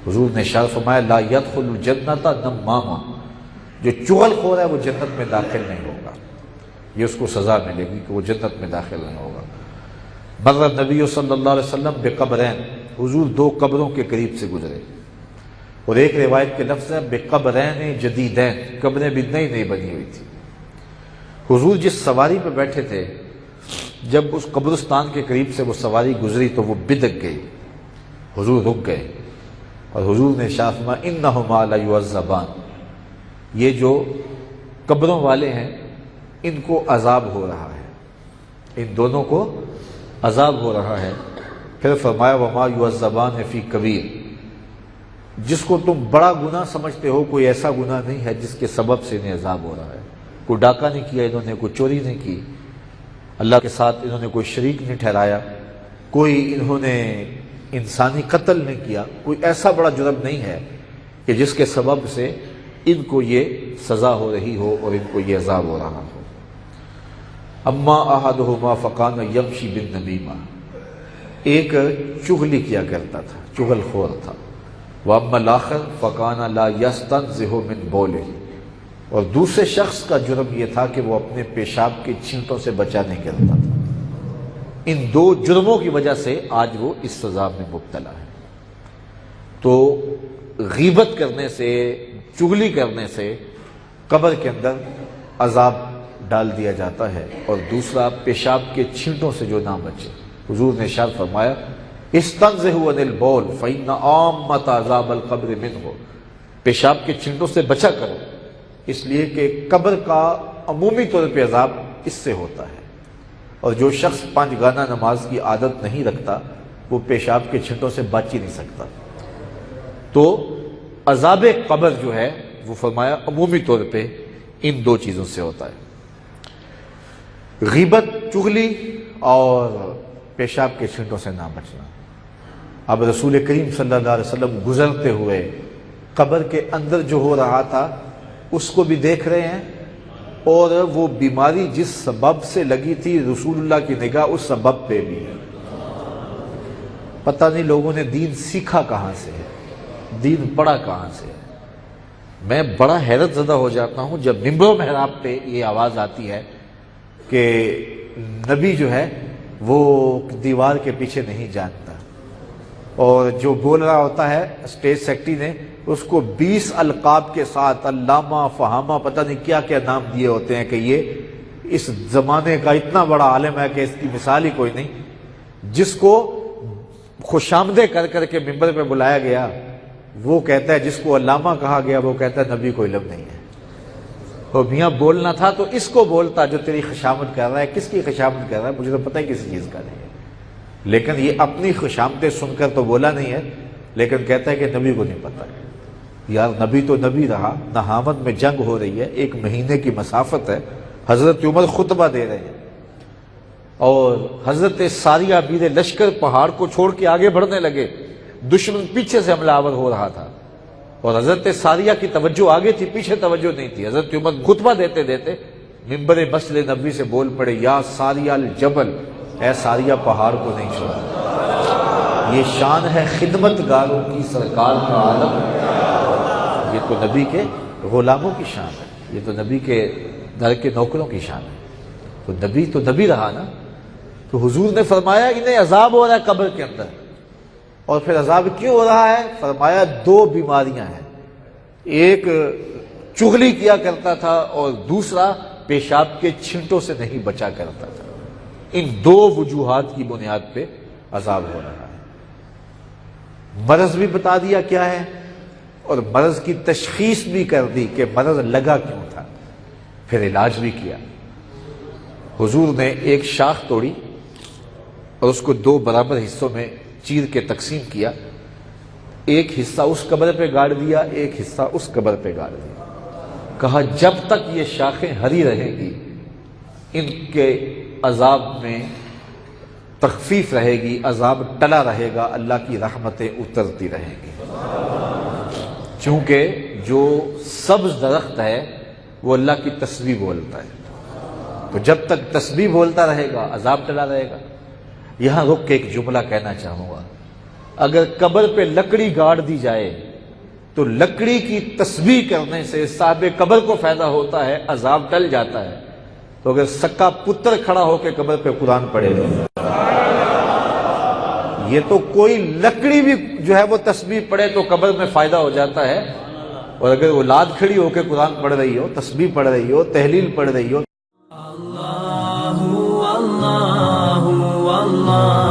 حضور نے ارشاد فرمایا لا يدخل الجنت نمام، جو چغل خور ہے وہ جنت میں داخل نہیں ہوگا، یہ اس کو سزا ملے گی کہ وہ جنت میں داخل نہیں ہوگا۔ مر نبی صلی اللہ علیہ وسلم بقبرین، حضور دو قبروں کے قریب سے گزرے، اور ایک روایت کے لفظ ہے بقبرین جدیدین، قبریں بھی نئی نئی بنی ہوئی تھی۔ حضور جس سواری پہ بیٹھے تھے، جب اس قبرستان کے قریب سے وہ سواری گزری تو وہ بدک گئی، حضور رک گئے، اور حضور نے ارشاد فرمایا انہما لیعذبان، یہ جو قبروں والے ہیں ان کو عذاب ہو رہا ہے، ان دونوں کو عذاب ہو رہا ہے۔ پھر فرمایا وما یعذبان فی کبیر، جس کو تم بڑا گناہ سمجھتے ہو کوئی ایسا گناہ نہیں ہے جس کے سبب سے انہیں عذاب ہو رہا ہے۔ کوئی ڈاکہ نہیں کیا انہوں نے، کوئی چوری نہیں کی، اللہ کے ساتھ انہوں نے کوئی شریک نہیں ٹھہرایا، کوئی انہوں نے انسانی قتل نہیں کیا، کوئی ایسا بڑا جرم نہیں ہے کہ جس کے سبب سے ان کو یہ سزا ہو رہی ہو اور ان کو یہ عذاب ہو رہا ہو۔ اما احدہما فکان یمشی بالنمیمہ، ایک چغلی کیا کرتا تھا، چغل خور تھا، واما الاخر فکان لا یستنزہ من بولہ، اور دوسرے شخص کا جرم یہ تھا کہ وہ اپنے پیشاب کے چھینٹوں سے بچا نہیں کرتا تھا۔ ان دو جرموں کی وجہ سے آج وہ اس سزا میں مبتلا ہے۔ تو غیبت کرنے سے، چغلی کرنے سے قبر کے اندر عذاب ڈال دیا جاتا ہے، اور دوسرا پیشاب کے چھینٹوں سے جو نہ بچے۔ حضور نے ارشاد فرمایا استنزہوا عن البول فإن عامۃ عذاب القبر منہ، پیشاب کے چھینٹوں سے بچا کرو، اس لیے کہ قبر کا عمومی طور پہ عذاب اس سے ہوتا ہے، اور جو شخص 5 گانہ نماز کی عادت نہیں رکھتا وہ پیشاب کے چھینٹوں سے بچ ہی نہیں سکتا۔ تو عذاب قبر جو ہے وہ فرمایا عمومی طور پہ ان دو چیزوں سے ہوتا ہے، غیبت، چغلی اور پیشاب کے چھینٹوں سے نہ بچنا۔ اب رسول کریم صلی اللہ علیہ وسلم گزرتے ہوئے قبر کے اندر جو ہو رہا تھا اس کو بھی دیکھ رہے ہیں، اور وہ بیماری جس سبب سے لگی تھی رسول اللہ کی نگاہ اس سبب پہ بھی ہے۔ پتہ نہیں لوگوں نے دین سیکھا کہاں سے ہے، دین پڑھا کہاں سے ہے۔ میں بڑا حیرت زدہ ہو جاتا ہوں جب منبر و محراب پہ یہ آواز آتی ہے کہ نبی جو ہے وہ دیوار کے پیچھے نہیں جانتا، اور جو بول رہا ہوتا ہے اسٹیج سیکرٹری نے اس کو 20 القاب کے ساتھ علامہ، فہامہ، پتہ نہیں کیا کیا نام دیے ہوتے ہیں کہ یہ اس زمانے کا اتنا بڑا عالم ہے کہ اس کی مثال ہی کوئی نہیں، جس کو خوش آمدید کر کر کے منبر پہ بلایا گیا وہ کہتا ہے، جس کو علامہ کہا گیا وہ کہتا ہے نبی کو علم نہیں ہے۔ اور میاں بولنا تھا تو اس کو بولتا جو تیری خوشامد کر رہا ہے۔ کس کی خوشامد کر رہا ہے؟ مجھے تو پتہ ہی کسی چیز کا نہیں ہے، لیکن یہ اپنی خوشامدیں سن کر تو بولا نہیں ہے، لیکن کہتا ہے کہ نبی کو نہیں پتہ۔ یار نبی تو نبی رہا، نہاوند میں جنگ ہو رہی ہے، 1 مہینے کی مسافت ہے، حضرت عمر خطبہ دے رہے ہیں، اور حضرت ساریہ امیر لشکر پہاڑ کو چھوڑ کے آگے بڑھنے لگے، دشمن پیچھے سے حملہ آور ہو رہا تھا، اور حضرت ساریہ کی توجہ آگے تھی، پیچھے توجہ نہیں تھی۔ حضرت عمر خطبہ دیتے دیتے منبر مسجد نبوی سے بول پڑے یا ساریہ الجبل، اے ساریہ پہاڑ کو نہیں چھوڑا۔ یہ شان ہے خدمت گاروں کی سرکار کا عالم، یہ تو نبی کے غلاموں کی شان ہے، یہ تو نبی کے در کے نوکروں کی شان ہے۔ تو نبی رہا نا۔ تو حضور نے فرمایا انہیں عذاب ہو رہا ہے قبر کے اندر، اور پھر عذاب کیوں ہو رہا ہے؟ فرمایا 2 بیماریاں ہیں، ایک چغلی کیا کرتا تھا اور دوسرا پیشاب کے چھینٹوں سے نہیں بچا کرتا تھا۔ ان 2 وجوہات کی بنیاد پہ عذاب ہو رہا ہے۔ مرض بھی بتا دیا کیا ہے، اور مرض کی تشخیص بھی کر دی کہ مرض لگا کیوں تھا، پھر علاج بھی کیا۔ حضور نے ایک شاخ توڑی اور اس کو 2 برابر حصوں میں چیر کے تقسیم کیا، ایک حصہ اس قبر پہ گاڑ دیا، ایک حصہ اس قبر پہ گاڑ دیا۔ کہا جب تک یہ شاخیں ہری رہیں گی ان کے عذاب میں تخفیف رہے گی، عذاب ٹلا رہے گا، اللہ کی رحمتیں اترتی رہیں گی۔ چونکہ جو سبز درخت ہے وہ اللہ کی تسبیح بولتا ہے، تو جب تک تسبیح بولتا رہے گا عذاب ٹلا رہے گا۔ یہاں رک کے ایک جملہ کہنا چاہوں گا، اگر قبر پہ لکڑی گاڑ دی جائے تو لکڑی کی تسبیح کرنے سے صاحب قبر کو فائدہ ہوتا ہے، عذاب ٹل جاتا ہے۔ تو اگر سکا پتر کھڑا ہو کے قبر پہ قرآن پڑھے گا، یہ تو کوئی لکڑی بھی جو ہے وہ تسبیح پڑھے تو قبر میں فائدہ ہو جاتا ہے، اور اگر اولاد کھڑی ہو کے قرآن پڑھ رہی ہو، تسبیح پڑھ رہی ہو، تحلیل پڑھ رہی ہو، اللہ اللہ اللہ